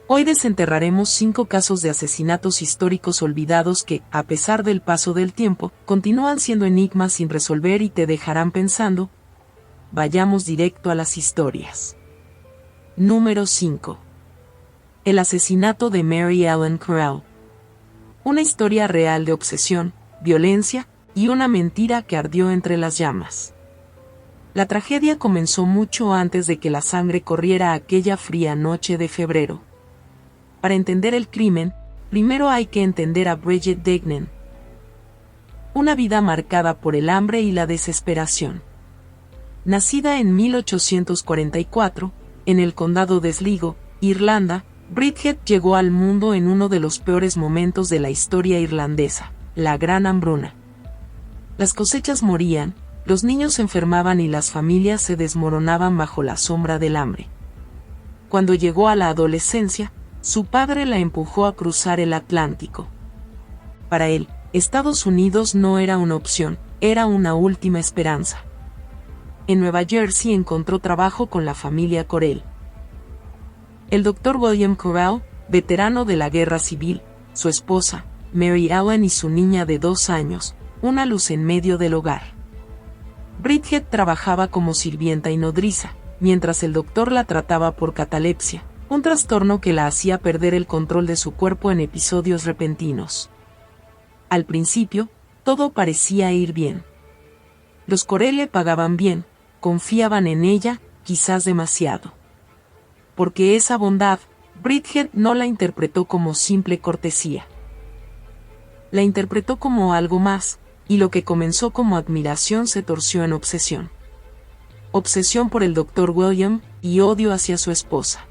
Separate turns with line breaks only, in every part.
Hoy desenterraremos 5 casos de asesinatos históricos olvidados que, a pesar del paso del tiempo, continúan siendo enigmas sin resolver y te dejarán pensando. Vayamos directo a las historias. Número 5. El asesinato de Mary Ellen Corral. Una historia real de obsesión, violencia y una mentira que ardió entre las llamas. La tragedia comenzó mucho antes de que la sangre corriera aquella fría noche de febrero. Para entender el crimen, primero hay que entender a Bridget Degnan. Una vida marcada por el hambre y la desesperación. Nacida en 1844, en el condado de Sligo, Irlanda, Bridget llegó al mundo en uno de los peores momentos de la historia irlandesa, la Gran Hambruna. Las cosechas morían, los niños se enfermaban y las familias se desmoronaban bajo la sombra del hambre. Cuando llegó a la adolescencia, su padre la empujó a cruzar el Atlántico. Para él, Estados Unidos no era una opción, era una última esperanza. En Nueva Jersey encontró trabajo con la familia Corell. El Dr. William Corral, veterano de la Guerra Civil, su esposa, Mary Ellen y su niña de 2 años, una luz en medio del hogar. Bridget trabajaba como sirvienta y nodriza, mientras el doctor la trataba por catalepsia, un trastorno que la hacía perder el control de su cuerpo en episodios repentinos. Al principio, todo parecía ir bien. Los Corell le pagaban bien, confiaban en ella, quizás demasiado. Porque esa bondad, Bridget no la interpretó como simple cortesía. La interpretó como algo más, y lo que comenzó como admiración se torció en obsesión. Obsesión por el Dr. William y odio hacia su esposa.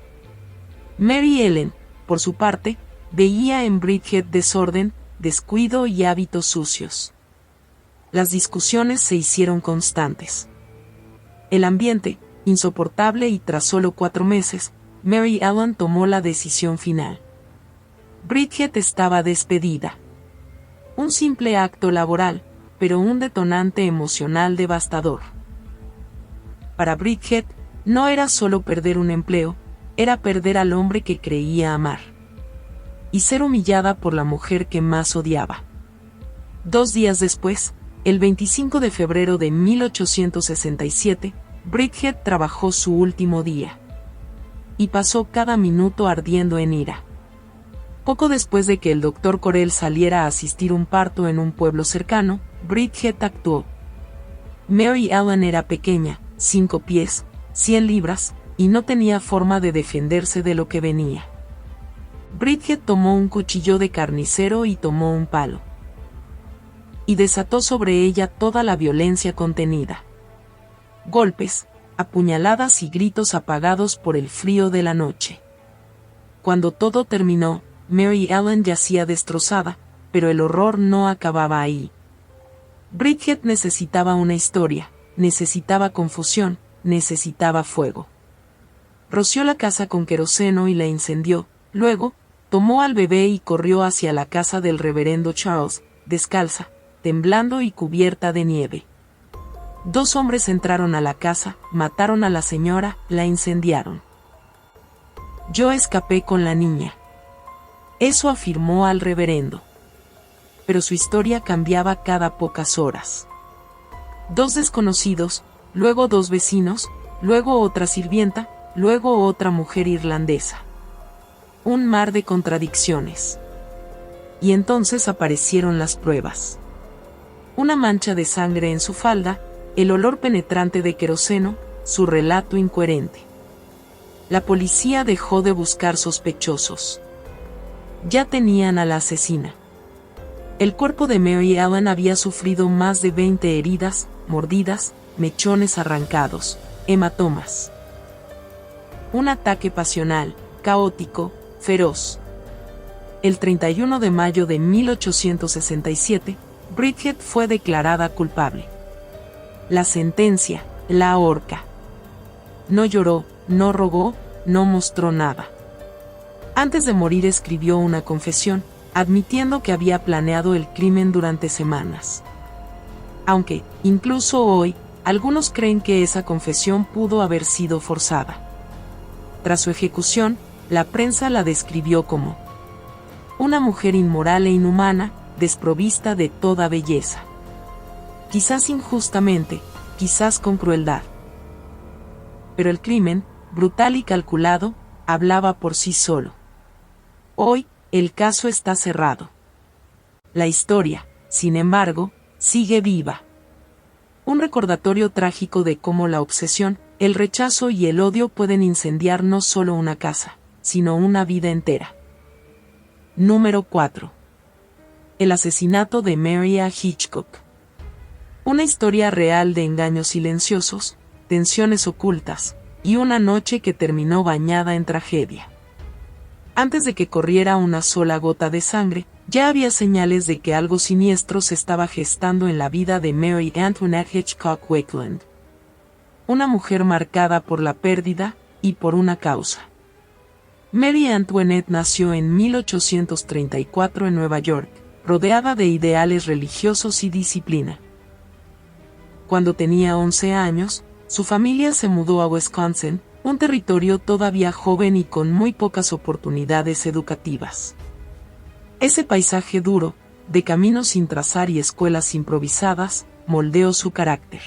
Mary Ellen, por su parte, veía en Bridget desorden, descuido y hábitos sucios. Las discusiones se hicieron constantes. El ambiente, insoportable y tras solo 4 meses, Mary Ellen tomó la decisión final. Bridget estaba despedida. Un simple acto laboral, pero un detonante emocional devastador. Para Bridget, no era solo perder un empleo, era perder al hombre que creía amar. Y ser humillada por la mujer que más odiaba. 2 días después, el 25 de febrero de 1867, Bridget trabajó su último día. Y pasó cada minuto ardiendo en ira. Poco después de que el Dr. Corell saliera a asistir un parto en un pueblo cercano, Bridget actuó. Mary Ellen era pequeña, 5 pies, 100 libras, y no tenía forma de defenderse de lo que venía. Bridget tomó un cuchillo de carnicero y tomó un palo. Y desató sobre ella toda la violencia contenida. Golpes, apuñaladas y gritos apagados por el frío de la noche. Cuando todo terminó, Mary Ellen yacía destrozada, pero el horror no acababa ahí. Bridget necesitaba una historia, necesitaba confusión, necesitaba fuego. Roció la casa con queroseno y la incendió, luego, tomó al bebé y corrió hacia la casa del reverendo Charles, descalza, temblando y cubierta de nieve. 2 hombres entraron a la casa, mataron a la señora, la incendiaron. Yo escapé con la niña. Eso afirmó al reverendo. Pero su historia cambiaba cada pocas horas. 2 desconocidos, luego 2 vecinos, luego otra sirvienta, luego otra mujer irlandesa. Un mar de contradicciones. Y entonces aparecieron las pruebas. Una mancha de sangre en su falda, el olor penetrante de queroseno, su relato incoherente. La policía dejó de buscar sospechosos. Ya tenían a la asesina. El cuerpo de Mary Ellen había sufrido más de 20 heridas, mordidas, mechones arrancados, hematomas. Un ataque pasional, caótico, feroz. El 31 de mayo de 1867, Bridget fue declarada culpable. La sentencia, la horca. No lloró, no rogó, no mostró nada. Antes de morir escribió una confesión, admitiendo que había planeado el crimen durante semanas. Aunque, incluso hoy, algunos creen que esa confesión pudo haber sido forzada. Tras su ejecución, La prensa la describió como una mujer inmoral e inhumana, desprovista de toda belleza. Quizás injustamente, quizás con crueldad. Pero el crimen, brutal y calculado, hablaba por sí solo. Hoy, el caso está cerrado. La historia, sin embargo, sigue viva. Un recordatorio trágico de cómo la obsesión, el rechazo y el odio pueden incendiar no solo una casa, sino una vida entera. Número 4. El asesinato de Mary A. Hitchcock. Una historia real de engaños silenciosos, tensiones ocultas, y una noche que terminó bañada en tragedia. Antes de que corriera una sola gota de sangre, ya había señales de que algo siniestro se estaba gestando en la vida de Mary Antoinette Hitchcock Wakeland. Una mujer marcada por la pérdida, y por una causa. Mary Antoinette nació en 1834 en Nueva York, rodeada de ideales religiosos y disciplina. Cuando tenía 11 años, su familia se mudó a Wisconsin, un territorio todavía joven y con muy pocas oportunidades educativas. Ese paisaje duro, de caminos sin trazar y escuelas improvisadas, moldeó su carácter.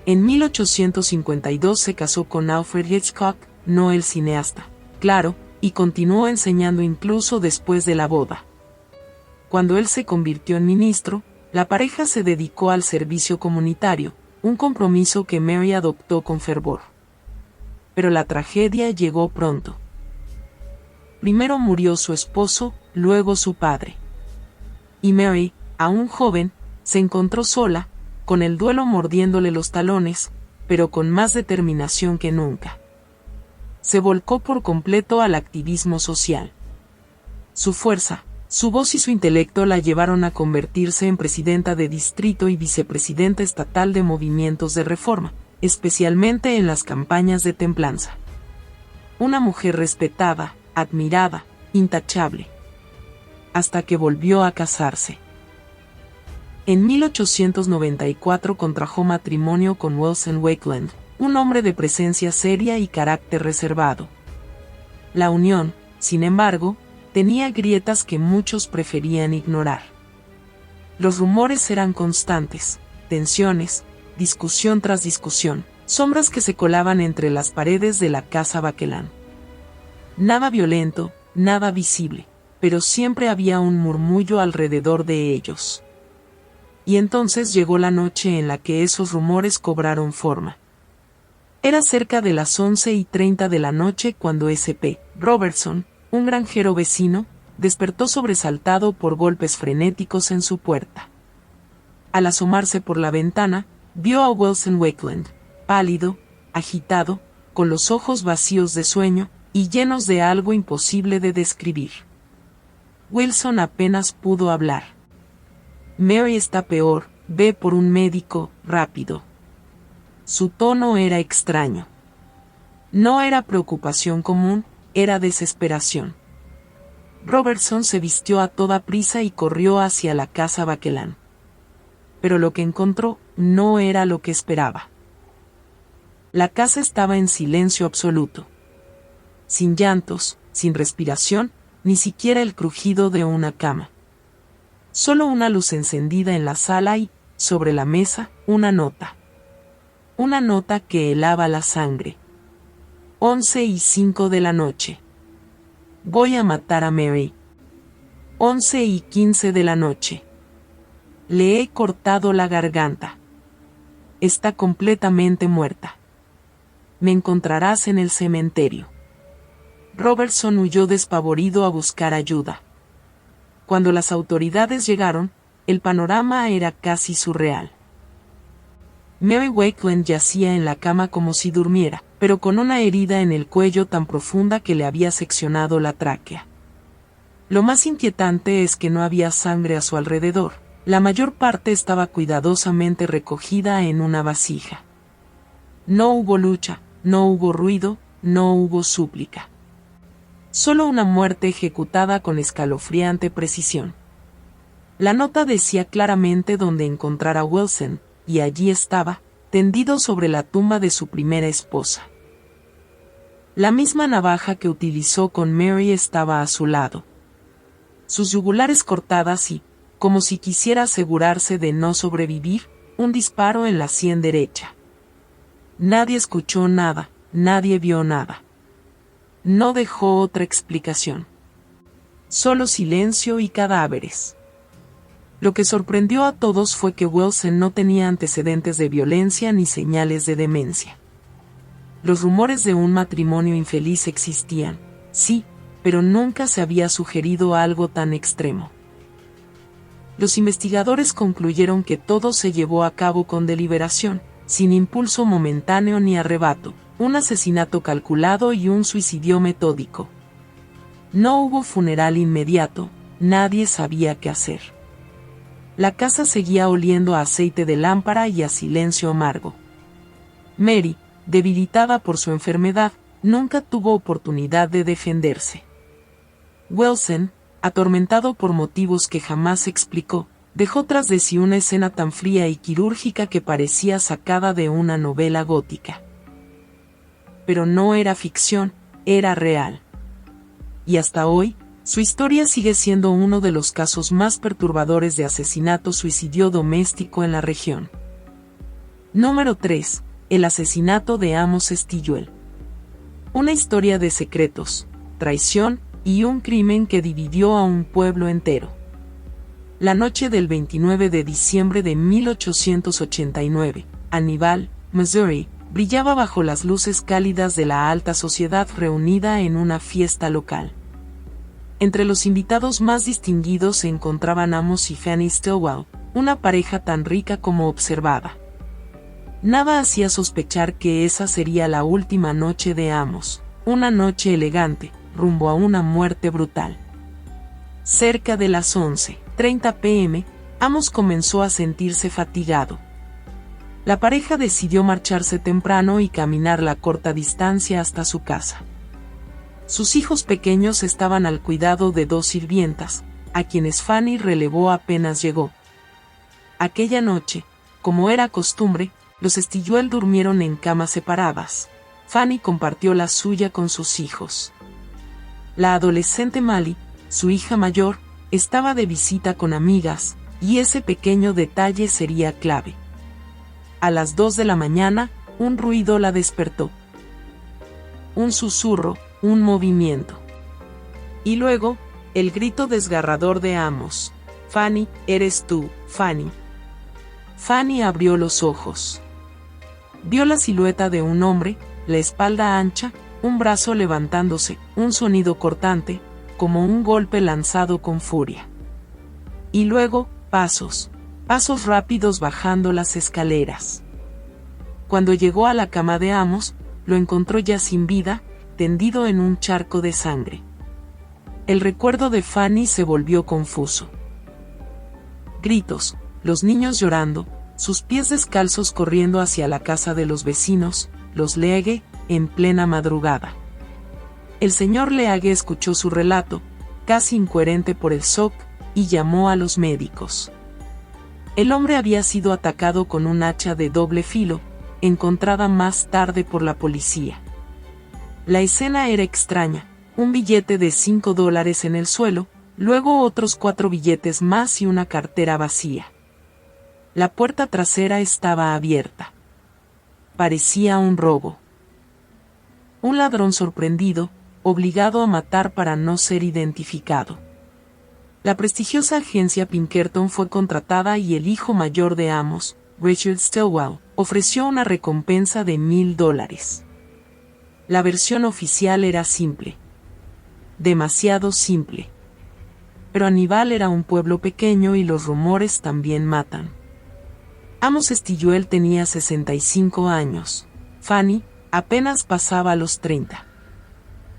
En 1852 se casó con Alfred Hitchcock, no el cineasta, claro, y continuó enseñando incluso después de la boda. Cuando él se convirtió en ministro, la pareja se dedicó al servicio comunitario, un compromiso que Mary adoptó con fervor. Pero la tragedia llegó pronto. Primero murió su esposo, luego su padre. Y Mary, aún joven, se encontró sola, con el duelo mordiéndole los talones, pero con más determinación que nunca. Se volcó por completo al activismo social. Su fuerza, su voz y su intelecto la llevaron a convertirse en presidenta de distrito y vicepresidenta estatal de movimientos de reforma, especialmente en las campañas de templanza. Una mujer respetada, admirada, intachable. Hasta que volvió a casarse. En 1894 contrajo matrimonio con Wilson Wakeland, un hombre de presencia seria y carácter reservado. La unión, sin embargo, tenía grietas que muchos preferían ignorar. Los rumores eran constantes, tensiones, discusión tras discusión, sombras que se colaban entre las paredes de la casa Wakeland. Nada violento, nada visible, pero siempre había un murmullo alrededor de ellos. Y entonces llegó la noche en la que esos rumores cobraron forma. Era cerca de las 11:30 de la noche cuando S.P. Robertson, un granjero vecino, despertó sobresaltado por golpes frenéticos en su puerta. Al asomarse por la ventana, vio a Wilson Wakeland, pálido, agitado, con los ojos vacíos de sueño, y llenos de algo imposible de describir. Wilson apenas pudo hablar. Mary está peor, ve por un médico, rápido. Su tono era extraño. No era preocupación común, era desesperación. Robertson se vistió a toda prisa y corrió hacia la casa Wakeland. Pero lo que encontró no era lo que esperaba. La casa estaba en silencio absoluto. Sin llantos, sin respiración, ni siquiera el crujido de una cama. Solo una luz encendida en la sala y, sobre la mesa, una nota. Una nota que helaba la sangre. 11:05 de la noche. Voy a matar a Mary. 11:15 de la noche. Le he cortado la garganta. Está completamente muerta. Me encontrarás en el cementerio. Robertson huyó despavorido a buscar ayuda. Cuando las autoridades llegaron, el panorama era casi surreal. Mary Wakeland yacía en la cama como si durmiera, pero con una herida en el cuello tan profunda que le había seccionado la tráquea. Lo más inquietante es que no había sangre a su alrededor. La mayor parte estaba cuidadosamente recogida en una vasija. No hubo lucha, no hubo ruido, no hubo súplica. Solo una muerte ejecutada con escalofriante precisión. La nota decía claramente dónde encontrar a Wilson, y allí estaba, tendido sobre la tumba de su primera esposa. La misma navaja que utilizó con Mary estaba a su lado. Sus yugulares cortadas y, como si quisiera asegurarse de no sobrevivir, un disparo en la sien derecha. Nadie escuchó nada, nadie vio nada. No dejó otra explicación. Solo silencio y cadáveres. Lo que sorprendió a todos fue que Wilson no tenía antecedentes de violencia ni señales de demencia. Los rumores de un matrimonio infeliz existían, sí, pero nunca se había sugerido algo tan extremo. Los investigadores concluyeron que todo se llevó a cabo con deliberación, sin impulso momentáneo ni arrebato, un asesinato calculado y un suicidio metódico. No hubo funeral inmediato, nadie sabía qué hacer. La casa seguía oliendo a aceite de lámpara y a silencio amargo. Mary, debilitada por su enfermedad, nunca tuvo oportunidad de defenderse. Wilson, atormentado por motivos que jamás explicó, dejó tras de sí una escena tan fría y quirúrgica que parecía sacada de una novela gótica. Pero no era ficción, era real. Y hasta hoy, su historia sigue siendo uno de los casos más perturbadores de asesinato-suicidio doméstico en la región. Número 3. El asesinato de Amos Stillwell. Una historia de secretos, traición y un crimen que dividió a un pueblo entero. La noche del 29 de diciembre de 1889, Hannibal, Missouri, brillaba bajo las luces cálidas de la alta sociedad reunida en una fiesta local. Entre los invitados más distinguidos se encontraban Amos y Fanny Stillwell, una pareja tan rica como observada. Nada hacía sospechar que esa sería la última noche de Amos, una noche elegante, rumbo a una muerte brutal. Cerca de las 11:30 p.m., Amos comenzó a sentirse fatigado. La pareja decidió marcharse temprano y caminar la corta distancia hasta su casa. Sus hijos pequeños estaban al cuidado de dos sirvientas, a quienes Fanny relevó apenas llegó. Aquella noche, como era costumbre, los Stillwell durmieron en camas separadas. Fanny compartió la suya con sus hijos. La adolescente Mally, su hija mayor, estaba de visita con amigas, y ese pequeño detalle sería clave. A las 2 de la mañana, un ruido la despertó. Un susurro, un movimiento. Y luego, el grito desgarrador de Amos. «Fanny, eres tú, Fanny». Fanny abrió los ojos. Vio la silueta de un hombre, la espalda ancha, un brazo levantándose, un sonido cortante, como un golpe lanzado con furia. Y luego, pasos rápidos bajando las escaleras. Cuando llegó a la cama de Amos, lo encontró ya sin vida, tendido en un charco de sangre. El recuerdo de Fanny se volvió confuso. Gritos, los niños llorando, sus pies descalzos corriendo hacia la casa de los vecinos, los Leage, en plena madrugada. El señor Leage escuchó su relato, casi incoherente por el shock, y llamó a los médicos. El hombre había sido atacado con un hacha de doble filo, encontrada más tarde por la policía. La escena era extraña, un billete de $5 en el suelo, luego otros 4 billetes más y una cartera vacía. La puerta trasera estaba abierta. Parecía un robo. Un ladrón sorprendido, obligado a matar para no ser identificado. La prestigiosa agencia Pinkerton fue contratada y el hijo mayor de Amos, Richard Stillwell, ofreció una recompensa de $1,000. La versión oficial era simple. Demasiado simple. Pero Hannibal era un pueblo pequeño y los rumores también matan. Amos Stillwell tenía 65 años. Fanny apenas pasaba los 30.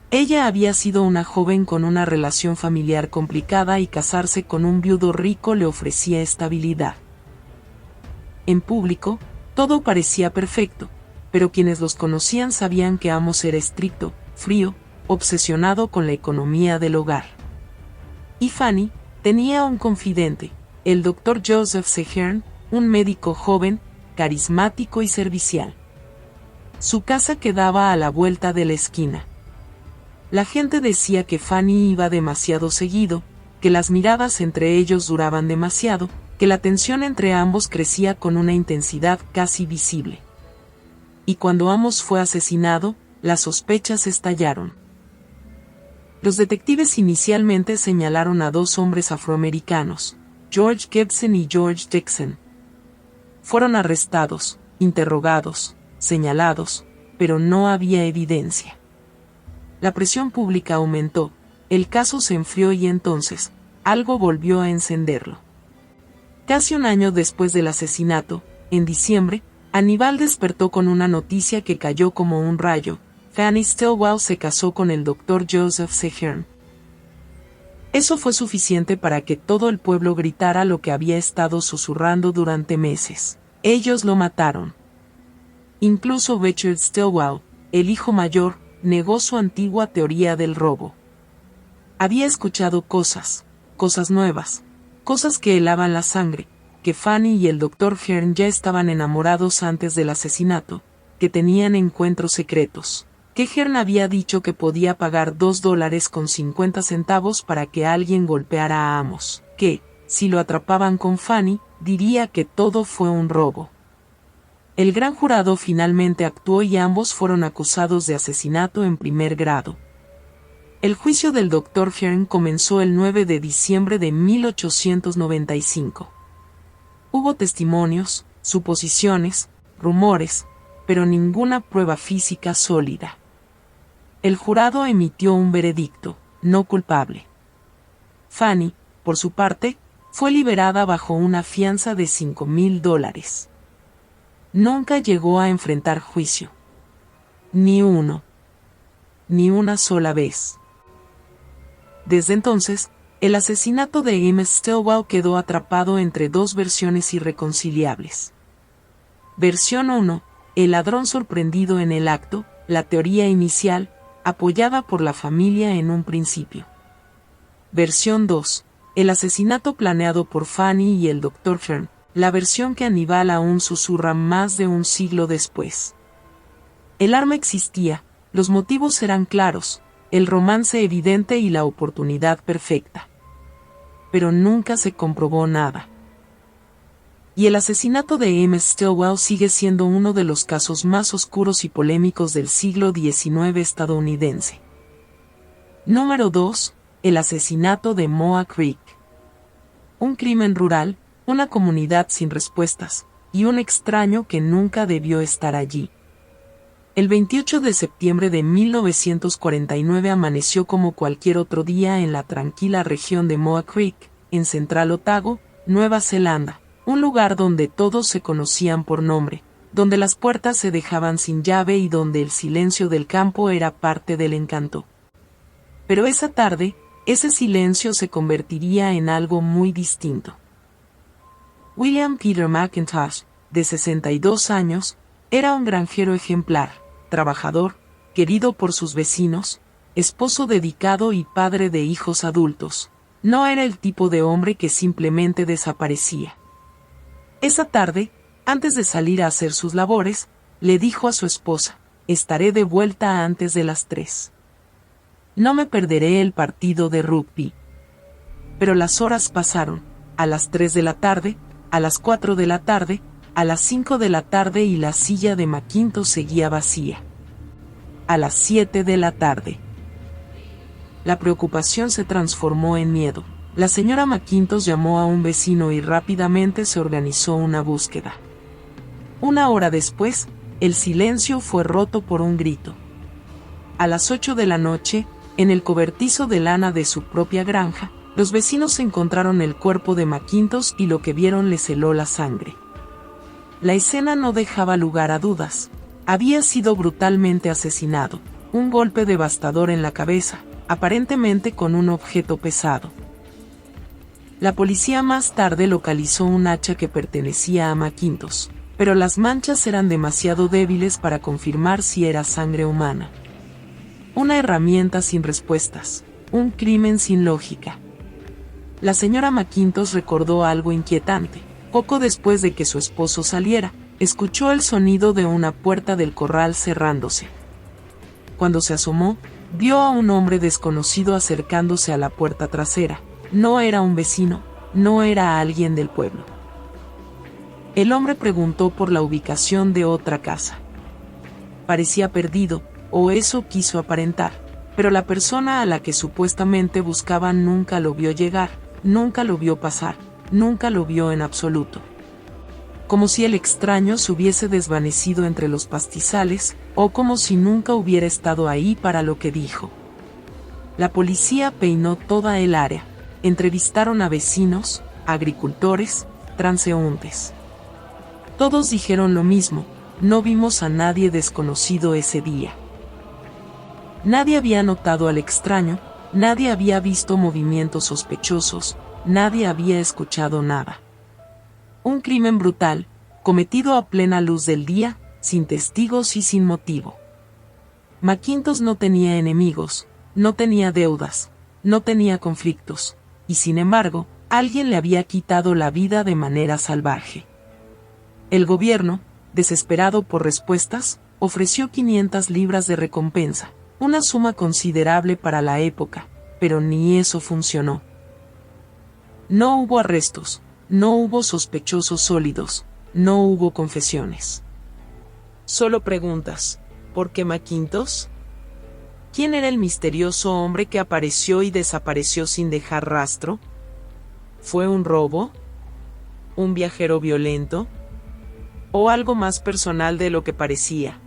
Ella había sido una joven con una relación familiar complicada y casarse con un viudo rico le ofrecía estabilidad. En público, todo parecía perfecto, pero quienes los conocían sabían que Amos era estricto, frío, obsesionado con la economía del hogar. Y Fanny tenía un confidente, el Dr. Joseph Sehern, un médico joven, carismático y servicial. Su casa quedaba a la vuelta de la esquina. La gente decía que Fanny iba demasiado seguido, que las miradas entre ellos duraban demasiado, que la tensión entre ambos crecía con una intensidad casi visible. Y cuando Amos fue asesinado, las sospechas estallaron. Los detectives inicialmente señalaron a dos hombres afroamericanos, George Gibson y George Dixon. Fueron arrestados, interrogados, señalados, pero no había evidencia. La presión pública aumentó, el caso se enfrió y entonces, algo volvió a encenderlo. Casi un año después del asesinato, en diciembre, Aníbal despertó con una noticia que cayó como un rayo: Fanny Stillwell se casó con el Dr. Joseph C. Hearn. Eso fue suficiente para que todo el pueblo gritara lo que había estado susurrando durante meses: ellos lo mataron. Incluso Richard Stillwell, el hijo mayor, negó su antigua teoría del robo. Había escuchado cosas nuevas, cosas que helaban la sangre, que Fanny y el Dr. Hearn ya estaban enamorados antes del asesinato, que tenían encuentros secretos, que Hearn había dicho que podía pagar $2.50 para que alguien golpeara a Amos, que, si lo atrapaban con Fanny, diría que todo fue un robo. El gran jurado finalmente actuó y ambos fueron acusados de asesinato en primer grado. El juicio del Dr. Hearn comenzó el 9 de diciembre de 1895. Hubo testimonios, suposiciones, rumores, pero ninguna prueba física sólida. El jurado emitió un veredicto: no culpable. Fanny, por su parte, fue liberada bajo una fianza de $5,000. Nunca llegó a enfrentar juicio. Ni uno. Ni una sola vez. Desde entonces, el asesinato de Amos Stillwell quedó atrapado entre dos versiones irreconciliables. Versión 1, el ladrón sorprendido en el acto, la teoría inicial, apoyada por la familia en un principio. Versión 2, el asesinato planeado por Fanny y el Dr. Hearn, la versión que Aníbal aún susurra más de un siglo después. El arma existía, los motivos eran claros, el romance evidente y la oportunidad perfecta. Pero nunca se comprobó nada. Y el asesinato de Amos Stillwell sigue siendo uno de los casos más oscuros y polémicos del siglo XIX estadounidense. Número 2. El asesinato de Moa Creek. Un crimen rural, una comunidad sin respuestas, y un extraño que nunca debió estar allí. El 28 de septiembre de 1949 amaneció como cualquier otro día en la tranquila región de Moa Creek, en Central Otago, Nueva Zelanda, un lugar donde todos se conocían por nombre, donde las puertas se dejaban sin llave y donde el silencio del campo era parte del encanto. Pero esa tarde, ese silencio se convertiría en algo muy distinto. William Peter McIntosh, de 62 años, era un granjero ejemplar, trabajador, querido por sus vecinos, esposo dedicado y padre de hijos adultos. No era el tipo de hombre que simplemente desaparecía. Esa tarde, antes de salir a hacer sus labores, le dijo a su esposa: estaré de vuelta antes de las 3. No me perderé el partido de rugby. Pero las horas pasaron, a las 3 de la tarde, a las 4 de la tarde, a las 5 de la tarde y la silla de McIntosh seguía vacía. A las 7 de la tarde. La preocupación se transformó en miedo. La señora McIntosh llamó a un vecino y rápidamente se organizó una búsqueda. Una hora después, el silencio fue roto por un grito. A las 8 de la noche, en el cobertizo de lana de su propia granja, los vecinos encontraron el cuerpo de McIntosh y lo que vieron les heló la sangre. La escena no dejaba lugar a dudas. Había sido brutalmente asesinado, un golpe devastador en la cabeza, aparentemente con un objeto pesado. La policía más tarde localizó un hacha que pertenecía a McIntosh, pero las manchas eran demasiado débiles para confirmar si era sangre humana. Una herramienta sin respuestas, un crimen sin lógica. La señora McIntosh recordó algo inquietante. Poco después de que su esposo saliera, escuchó el sonido de una puerta del corral cerrándose. Cuando se asomó, vio a un hombre desconocido acercándose a la puerta trasera. No era un vecino, no era alguien del pueblo. El hombre preguntó por la ubicación de otra casa. Parecía perdido, o eso quiso aparentar, pero la persona a la que supuestamente buscaban nunca lo vio llegar, nunca lo vio pasar, nunca lo vio en absoluto. Como si el extraño se hubiese desvanecido entre los pastizales, o como si nunca hubiera estado ahí para lo que dijo. La policía peinó toda el área, entrevistaron a vecinos, agricultores, transeúntes. Todos dijeron lo mismo: no vimos a nadie desconocido ese día. Nadie había notado al extraño, nadie había visto movimientos sospechosos, nadie había escuchado nada. Un crimen brutal, cometido a plena luz del día, sin testigos y sin motivo. McIntosh no tenía enemigos, no tenía deudas, no tenía conflictos, y sin embargo, alguien le había quitado la vida de manera salvaje. El gobierno, desesperado por respuestas, ofreció 500 libras de recompensa, una suma considerable para la época, pero ni eso funcionó. No hubo arrestos, no hubo sospechosos sólidos, no hubo confesiones. Solo preguntas: ¿por qué McIntosh? ¿Quién era el misterioso hombre que apareció y desapareció sin dejar rastro? ¿Fue un robo? ¿Un viajero violento? ¿O algo más personal de lo que parecía?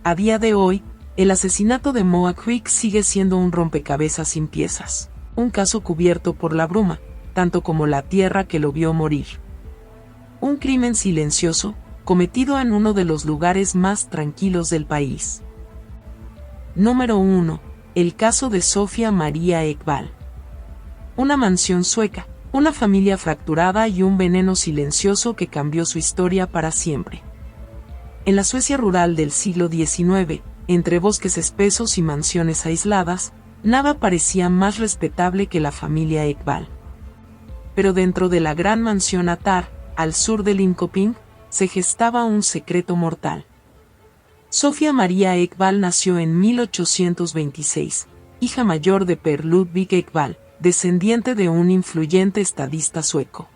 A día de hoy, el asesinato de Moa Creek sigue siendo un rompecabezas sin piezas, un caso cubierto por la bruma, tanto como la tierra que lo vio morir. Un crimen silencioso, cometido en uno de los lugares más tranquilos del país. Número 1. El caso de Sofia Maria Ekvall. Una mansión sueca, una familia fracturada y un veneno silencioso que cambió su historia para siempre. En la Suecia rural del siglo XIX, entre bosques espesos y mansiones aisladas, nada parecía más respetable que la familia Ekvall. Pero dentro de la gran mansión Atar, al sur de Linköping, se gestaba un secreto mortal. Sofia Maria Ekvall nació en 1826, hija mayor de Per Ludvig Ekvall, descendiente de un influyente estadista sueco.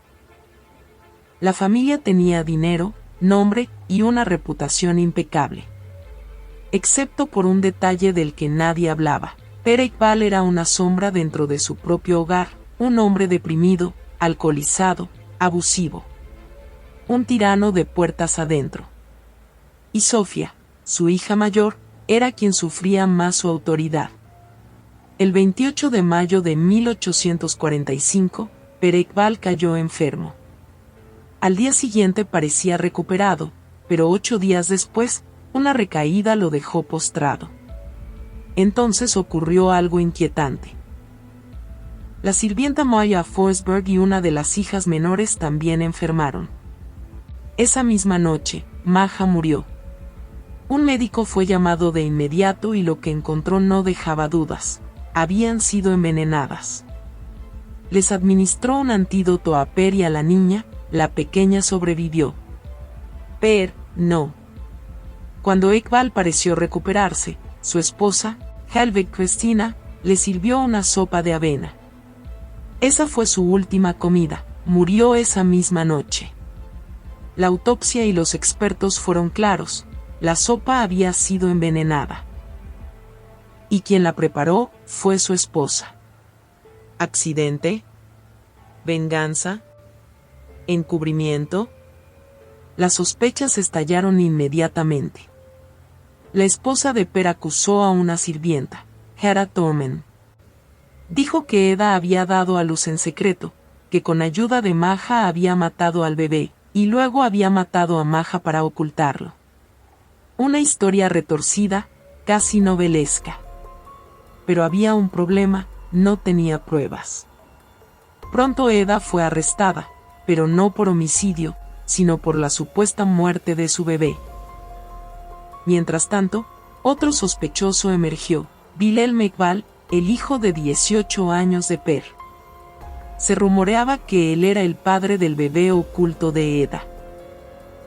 La familia tenía dinero, nombre y una reputación impecable. Excepto por un detalle del que nadie hablaba: Per Ekvall era una sombra dentro de su propio hogar, un hombre deprimido, alcoholizado, abusivo. Un tirano de puertas adentro. Y Sofia, su hija mayor, era quien sufría más su autoridad. El 28 de mayo de 1845, Per Ekvall cayó enfermo. Al día siguiente parecía recuperado, pero 8 días después, una recaída lo dejó postrado. Entonces ocurrió algo inquietante. La sirvienta Maja Forsberg y una de las hijas menores también enfermaron. Esa misma noche, Maja murió. Un médico fue llamado de inmediato y lo que encontró no dejaba dudas: habían sido envenenadas. Les administró un antídoto a Per y a la niña, la pequeña sobrevivió. Per, no. Cuando Ekvall pareció recuperarse, su esposa, Helveg Christina, le sirvió una sopa de avena. Esa fue su última comida, murió esa misma noche. La autopsia y los expertos fueron claros: la sopa había sido envenenada. Y quien la preparó fue su esposa. ¿Accidente? ¿Venganza? ¿Encubrimiento? Las sospechas estallaron inmediatamente. La esposa de Per acusó a una sirvienta, Hera Tormen. Dijo que Eda había dado a luz en secreto, que con ayuda de Maja había matado al bebé, y luego había matado a Maja para ocultarlo. Una historia retorcida, casi novelesca. Pero había un problema: no tenía pruebas. Pronto Eda fue arrestada, pero no por homicidio, sino por la supuesta muerte de su bebé. Mientras tanto, otro sospechoso emergió: Wilhelm Ekvall, el hijo de 18 años de Per. Se rumoreaba que él era el padre del bebé oculto de Eda.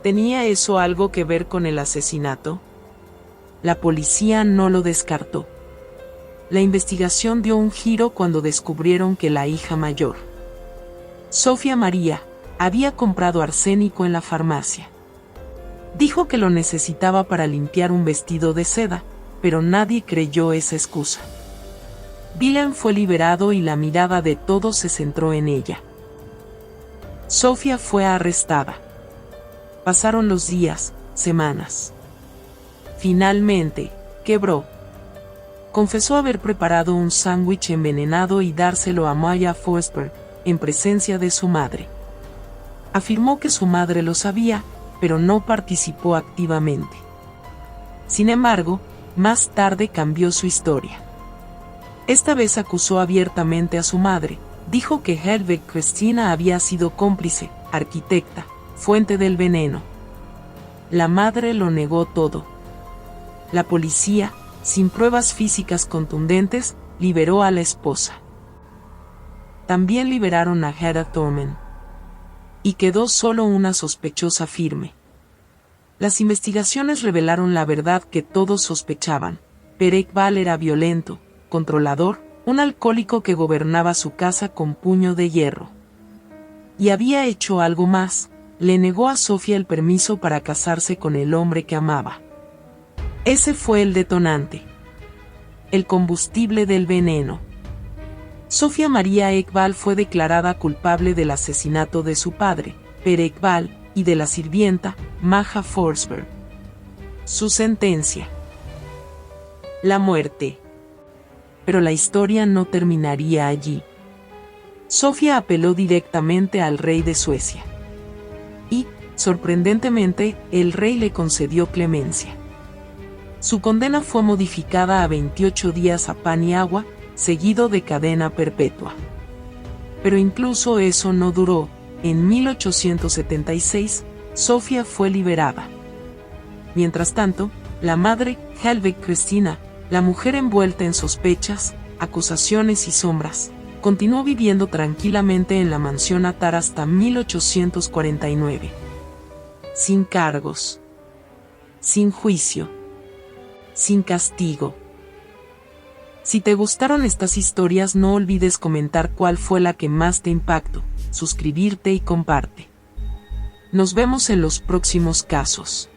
¿Tenía eso algo que ver con el asesinato? La policía no lo descartó. La investigación dio un giro cuando descubrieron que la hija mayor, Sofía María, había comprado arsénico en la farmacia. Dijo que lo necesitaba para limpiar un vestido de seda, pero nadie creyó esa excusa. Dylan fue liberado y la mirada de todos se centró en ella. Sofía fue arrestada. Pasaron los días, semanas. Finalmente, quebró. Confesó haber preparado un sándwich envenenado y dárselo a Maya Forsberg, en presencia de su madre. Afirmó que su madre lo sabía, pero no participó activamente. Sin embargo, más tarde cambió su historia. Esta vez acusó abiertamente a su madre, dijo que Helveg Christina había sido cómplice, arquitecta, fuente del veneno. La madre lo negó todo. La policía, sin pruebas físicas contundentes, liberó a la esposa. También liberaron a Hedda Thurman. Y quedó solo una sospechosa firme. Las investigaciones revelaron la verdad que todos sospechaban. Per Ekvall era violento, controlador, un alcohólico que gobernaba su casa con puño de hierro. Y había hecho algo más, le negó a Sofía el permiso para casarse con el hombre que amaba. Ese fue el detonante. El combustible del veneno. Sofía María Ekvall fue declarada culpable del asesinato de su padre, Per Ekvall, y de la sirvienta, Maja Forsberg. Su sentencia: la muerte. Pero la historia no terminaría allí. Sofía apeló directamente al rey de Suecia. Y, sorprendentemente, el rey le concedió clemencia. Su condena fue modificada a 28 días a pan y agua, seguido de cadena perpetua. Pero incluso eso no duró. En 1876, Sofía fue liberada. Mientras tanto, la madre, Helveg Christina, la mujer envuelta en sospechas, acusaciones y sombras, continuó viviendo tranquilamente en la mansión Attar hasta 1849. Sin cargos. Sin juicio. Sin castigo. Si te gustaron estas historias, no olvides comentar cuál fue la que más te impactó, suscribirte y comparte. Nos vemos en los próximos casos.